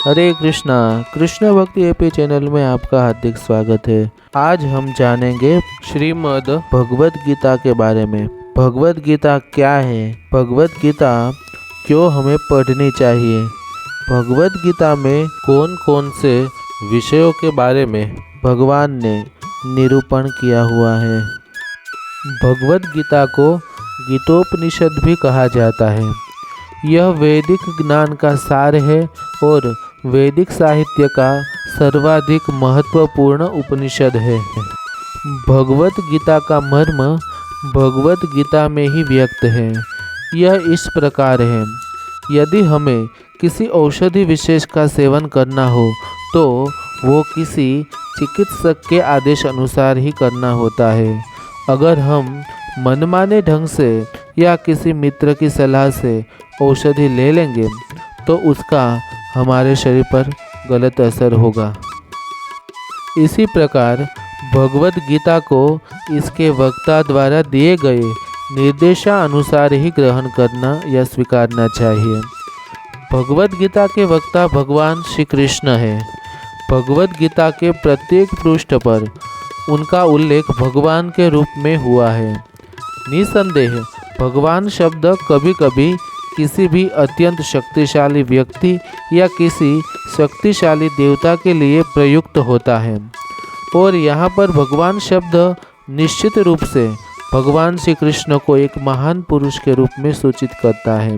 हरे कृष्णा। कृष्ण भक्ति AP channel में आपका हार्दिक स्वागत है। आज हम जानेंगे श्रीमद् भगवद गीता के बारे में। भगवद गीता क्या है, भगवद गीता क्यों हमें पढ़नी चाहिए, भगवद गीता में कौन कौन से विषयों के बारे में भगवान ने निरूपण किया हुआ है। भगवद गीता को गीतोपनिषद भी कहा जाता है। यह वैदिक ज्ञान का सार है और वैदिक साहित्य का सर्वाधिक महत्वपूर्ण उपनिषद है। भगवद गीता का मर्म भगवद गीता में ही व्यक्त है। यह इस प्रकार है, यदि हमें किसी औषधि विशेष का सेवन करना हो तो वो किसी चिकित्सक के आदेश अनुसार ही करना होता है। अगर हम मनमाने ढंग से या किसी मित्र की सलाह से औषधि ले लेंगे तो उसका हमारे शरीर पर गलत असर होगा। इसी प्रकार भगवद गीता को इसके वक्ता द्वारा दिए गए निर्देशानुसार ही ग्रहण करना या स्वीकारना चाहिए। भगवद गीता के वक्ता भगवान श्री कृष्ण है। भगवद गीता के प्रत्येक पृष्ठ पर उनका उल्लेख भगवान के रूप में हुआ है। निसंदेह भगवान शब्द कभी कभी किसी भी अत्यंत शक्तिशाली व्यक्ति या किसी शक्तिशाली देवता के लिए प्रयुक्त होता है, और यहाँ पर भगवान शब्द निश्चित रूप से भगवान श्री कृष्ण को एक महान पुरुष के रूप में सूचित करता है।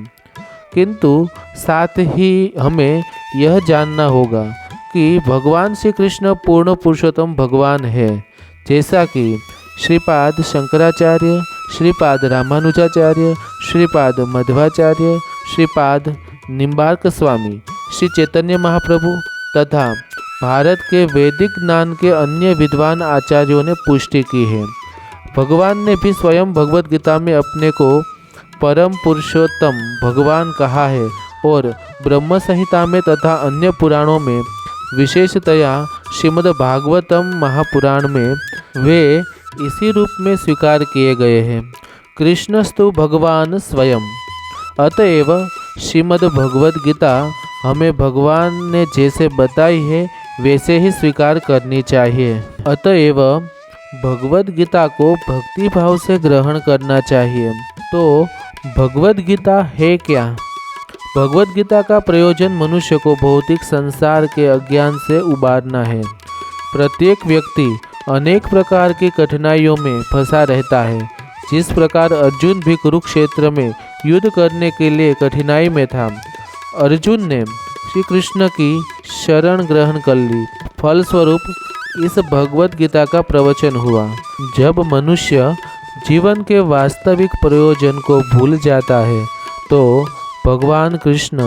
किंतु साथ ही हमें यह जानना होगा कि भगवान श्री कृष्ण पूर्ण पुरुषोत्तम भगवान है, जैसा कि श्रीपाद शंकराचार्य, श्रीपाद रामानुजाचार्य, श्रीपाद मध्वाचार्य, श्रीपाद निम्बार्क स्वामी, श्री चैतन्य महाप्रभु तथा भारत के वैदिक ज्ञान के अन्य विद्वान आचार्यों ने पुष्टि की है। भगवान ने भी स्वयं भगवद गीता में अपने को परम पुरुषोत्तम भगवान कहा है और ब्रह्म संहिता में तथा अन्य पुराणों में, विशेषतया श्रीमद् भागवतम महापुराण में वे इसी रूप में स्वीकार किए गए हैं। कृष्णस्तु भगवान स्वयं। अतएव श्रीमद् भगवद गीता हमें भगवान ने जैसे बताई है वैसे ही स्वीकार करनी चाहिए। अतएव भगवद गीता को भक्ति भाव से ग्रहण करना चाहिए। तो भगवद गीता है क्या? भगवद गीता का प्रयोजन मनुष्य को भौतिक संसार के अज्ञान से उबारना है। प्रत्येक व्यक्ति अनेक प्रकार की कठिनाइयों में फंसा रहता है। जिस प्रकार अर्जुन भी कुरुक्षेत्र में युद्ध करने के लिए कठिनाई में था, अर्जुन ने श्री कृष्ण की शरण ग्रहण कर ली। फलस्वरूप इस भगवद गीता का प्रवचन हुआ। जब मनुष्य जीवन के वास्तविक प्रयोजन को भूल जाता है तो भगवान कृष्ण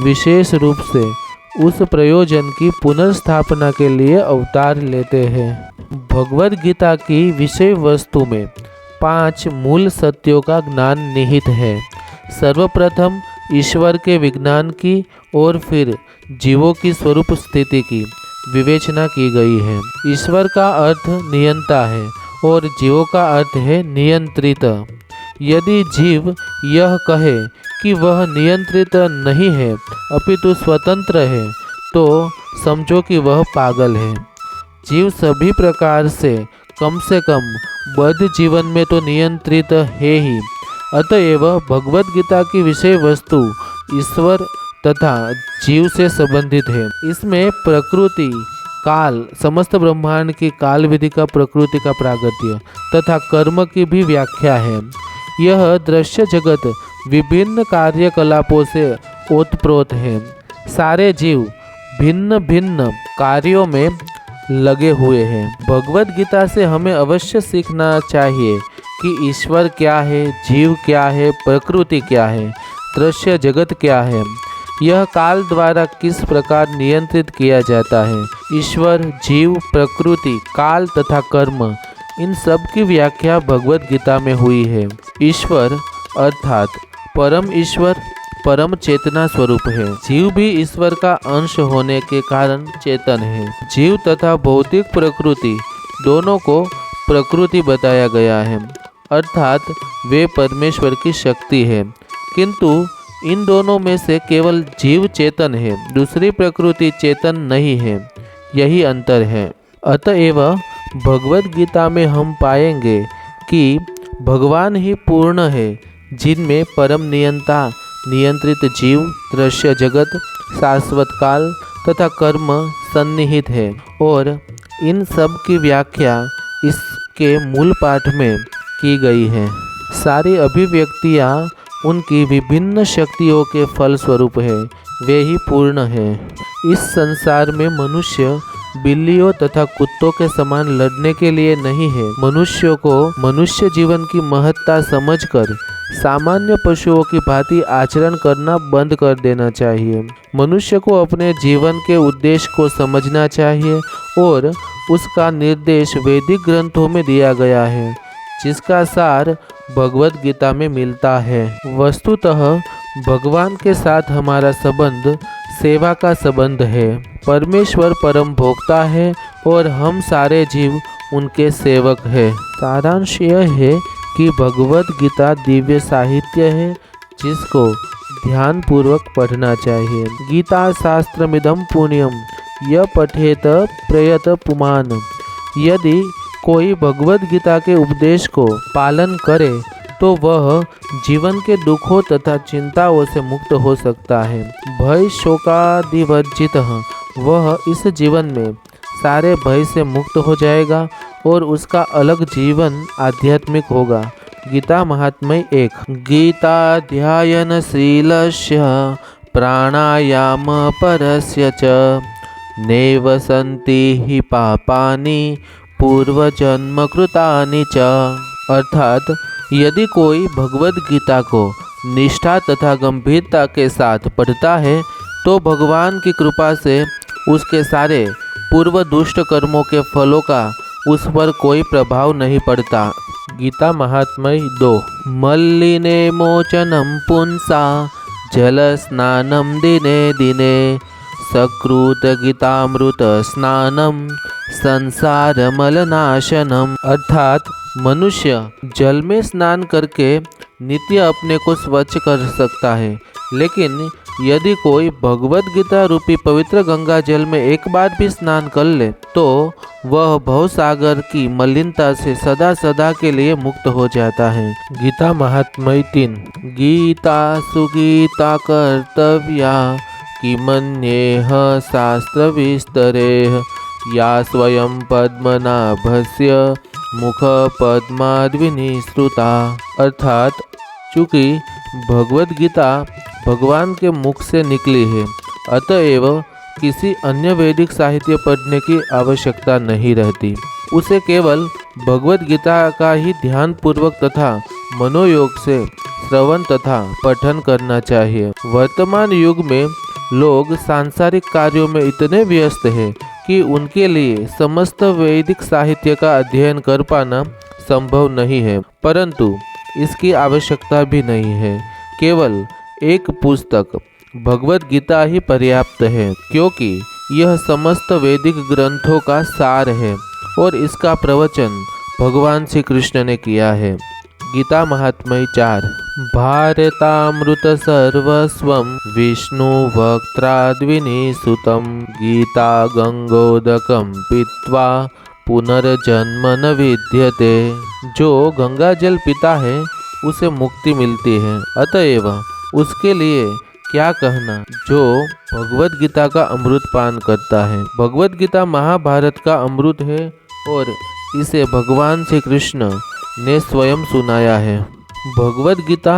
विशेष रूप से उस प्रयोजन की पुनर्स्थापना के लिए अवतार लेते हैं। भगवद गीता की विषय वस्तु में 5 मूल सत्यों का ज्ञान निहित है। सर्वप्रथम ईश्वर के विज्ञान की और फिर जीवों की स्वरूप स्थिति की विवेचना की गई है। ईश्वर का अर्थ नियंता है और जीवों का अर्थ है नियंत्रित। यदि जीव यह कहे कि वह नियंत्रित नहीं है अपितु स्वतंत्र है तो समझो कि वह पागल है। जीव सभी प्रकार से कम बद्ध जीवन में तो नियंत्रित है ही। अतएव भगवद गीता की विषय वस्तु ईश्वर तथा जीव से संबंधित है। इसमें प्रकृति, काल, समस्त ब्रह्मांड की काल विधि का प्रकृति का प्रागट्य तथा कर्म की भी व्याख्या है। यह दृश्य जगत विभिन्न कार्यकलापों से ओतप्रोत है। सारे जीव भिन्न भिन्न कार्यों में लगे हुए हैं। भगवद गीता से हमें अवश्य सीखना चाहिए कि ईश्वर क्या है, जीव क्या है, प्रकृति क्या है, दृश्य जगत क्या है, यह काल द्वारा किस प्रकार नियंत्रित किया जाता है। ईश्वर, जीव, प्रकृति, काल तथा कर्म, इन सब की व्याख्या भगवद गीता में हुई है। ईश्वर अर्थात परम ईश्वर परम चेतना स्वरूप है। जीव भी ईश्वर का अंश होने के कारण चेतन है। जीव तथा भौतिक प्रकृति दोनों को प्रकृति बताया गया है, अर्थात वे परमेश्वर की शक्ति है। किंतु इन दोनों में से केवल जीव चेतन है, दूसरी प्रकृति चेतन नहीं है, यही अंतर है। अतएव भगवद गीता में हम पाएंगे कि भगवान ही पूर्ण है, जिनमें परम नियंता, नियंत्रित जीव, दृश्य जगत, शाश्वत काल तथा कर्म सन्निहित है। और इन सब की व्याख्या इसके मूल पाठ में की गई है। सारी अभिव्यक्तियाँ उनकी विभिन्न शक्तियों के फल स्वरूप है, वे ही पूर्ण है। इस संसार में मनुष्य बिल्लियों तथा कुत्तों के समान लड़ने के लिए नहीं है। मनुष्यों को मनुष्य जीवन की महत्ता समझकर सामान्य पशुओं की भांति आचरण करना बंद कर देना चाहिए। मनुष्य को अपने जीवन के उद्देश्य को समझना चाहिए और उसका निर्देश वैदिक ग्रंथों में दिया गया है, जिसका सार भगवद गीता में मिलता है। वस्तुतः भगवान के साथ हमारा संबंध सेवा का संबंध है। परमेश्वर परम भोक्ता है और हम सारे जीव उनके सेवक हैं। सारांश यह है कि भगवद गीता दिव्य साहित्य है, जिसको ध्यान पूर्वक पढ़ना चाहिए। गीता शास्त्रमिदं पुण्यम य पठेत प्रयत पुमान। यदि कोई भगवद गीता के उपदेश को पालन करे तो वह जीवन के दुखों तथा चिंताओं से मुक्त हो सकता है। भय शोकादिवर्जित वह इस जीवन में सारे भय से मुक्त हो जाएगा और उसका अलग जीवन आध्यात्मिक होगा। गीता महात्म्य 1। गीताध्यायनशीलस्य प्राणायाम परस्य च नैव सन्ति हि पापानि पूर्वजन्म कृतानि च। अर्थात यदि कोई भगवद गीता को निष्ठा तथा गंभीरता के साथ पढ़ता है तो भगवान की कृपा से उसके सारे पूर्व दुष्ट कर्मों के फलों का उस पर कोई प्रभाव नहीं पड़ता। गीता महात्म्य 2। मल्लिने मोचनम पुंसा जल स्नानम दिने दिने सकृत गीतामृत स्नानम संसार मलनाशनम। अर्थात मनुष्य जल में स्नान करके नित्य अपने को स्वच्छ कर सकता है, लेकिन यदि कोई भगवद गीता रूपी पवित्र गंगा जल में एक बार भी स्नान कर ले तो वह भवसागर की मलिनता से सदा सदा के लिए मुक्त हो जाता है। गीता महात्म्य 3। गीता सुगीता कर्तव्या किमन्येह शास्त्र विस्तरेह या स्वयं पद्मनाभस्य मुख पद्माद्विनिसृता। अर्थात चूँकि भगवद गीता भगवान के मुख से निकली है, अतएव किसी अन्य वैदिक साहित्य पढ़ने की आवश्यकता नहीं रहती। उसे केवल भगवद गीता का ही ध्यान पूर्वक तथा मनोयोग से श्रवण तथा पठन करना चाहिए। वर्तमान युग में लोग सांसारिक कार्यों में इतने व्यस्त हैं कि उनके लिए समस्त वैदिक साहित्य का अध्ययन कर पाना संभव नहीं है, परंतु इसकी आवश्यकता भी नहीं है। केवल एक पुस्तक भगवद गीता ही पर्याप्त है, क्योंकि यह समस्त वैदिक ग्रंथों का सार है और इसका प्रवचन भगवान श्री कृष्ण ने किया है। गीता महात्म्य 4। भारतामृत सर्वस्वं विष्णु वक्त्राद्विनिसुतं गीता गंगोदकं पीत्वा पुनर्जन्म न विद्यते। जो गंगा जल पीता है उसे मुक्ति मिलती है, अतएव उसके लिए क्या कहना जो भगवद गीता का अमृत पान करता है। भगवद गीता महाभारत का अमृत है और इसे भगवान श्री कृष्ण ने स्वयं सुनाया है। भगवद गीता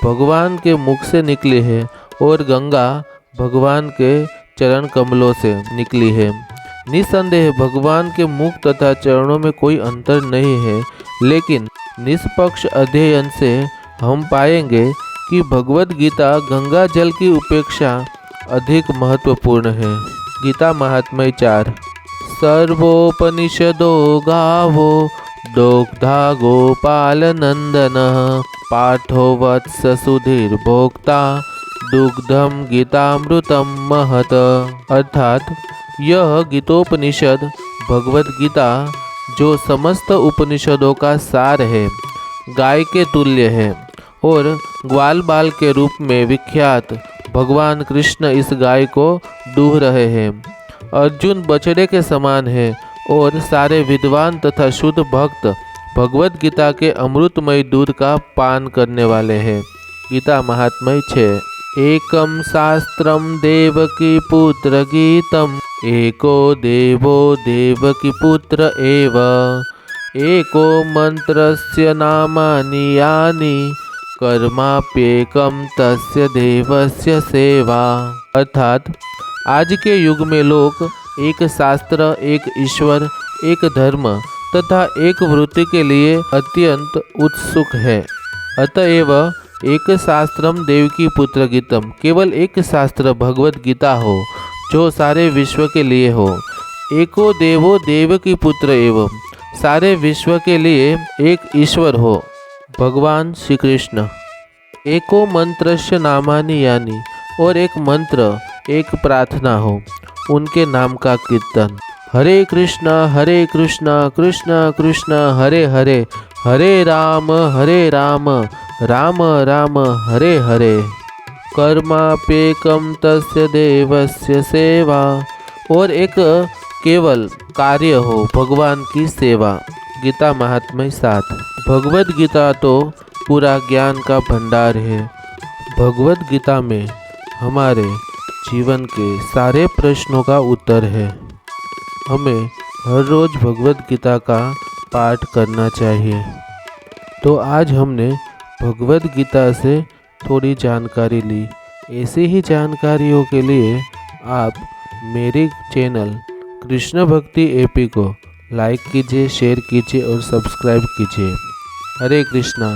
भगवान के मुख से निकली है और गंगा भगवान के चरण कमलों से निकली है। निसंदेह भगवान के मुख तथा चरणों में कोई अंतर नहीं है, लेकिन निष्पक्ष अध्ययन से हम पाएंगे कि भगवद गीता गंगा जल की उपेक्षा अधिक महत्वपूर्ण है। गीता महात्म्य 4। सर्वोपनिषदो गावो दोग्धा गोपाल नंदन पाठो वत्स सुधीर भोक्ता दुग्धम गीतामृतम महत। अर्थात यह गीतोपनिषद भगवद गीता जो समस्त उपनिषदों का सार है, गाय के तुल्य है और ग्वाल बाल के रूप में विख्यात भगवान कृष्ण इस गाय को दूह रहे हैं। अर्जुन बछड़े के समान है और सारे विद्वान तथा शुद्ध भक्त भगवत गीता के अमृतमय दूध का पान करने वाले हैं। गीता महात्म्य 6। एकम शास्त्रम देवकी पुत्र गीतम एको देवो देवकी पुत्र एव एको मंत्रस्य नामानि यानि कर्माप्येकम तस्य देवस्य सेवा। अर्थात आज के युग में लोग एक शास्त्र, एक ईश्वर, एक धर्म तथा एक वृत्ति के लिए अत्यंत उत्सुक है। अतएव एक शास्त्रम देवकी पुत्र गीतम, केवल एक शास्त्र भगवत गीता हो जो सारे विश्व के लिए हो। एको देवो देवकी पुत्र एवं, सारे विश्व के लिए एक ईश्वर हो भगवान श्री कृष्ण। एको मंत्रस्य नामानि यानि, और एक मंत्र, एक प्रार्थना हो, उनके नाम का कीर्तन। हरे कृष्णा कृष्ण कृष्ण हरे हरे, हरे राम राम राम हरे हरे। कर्माप्येकम तस्य देवस्य सेवा, और एक केवल कार्य हो भगवान की सेवा। गीता महात्म्य 7। भगवत गीता तो पूरा ज्ञान का भंडार है। भगवत गीता में हमारे जीवन के सारे प्रश्नों का उत्तर है। हमें हर रोज़ भगवत गीता का पाठ करना चाहिए। तो आज हमने भगवत गीता से थोड़ी जानकारी ली। ऐसी ही जानकारियों के लिए आप मेरे चैनल कृष्ण भक्ति एपी को लाइक कीजिए, शेयर कीजिए और सब्सक्राइब कीजिए। हरे कृष्णा।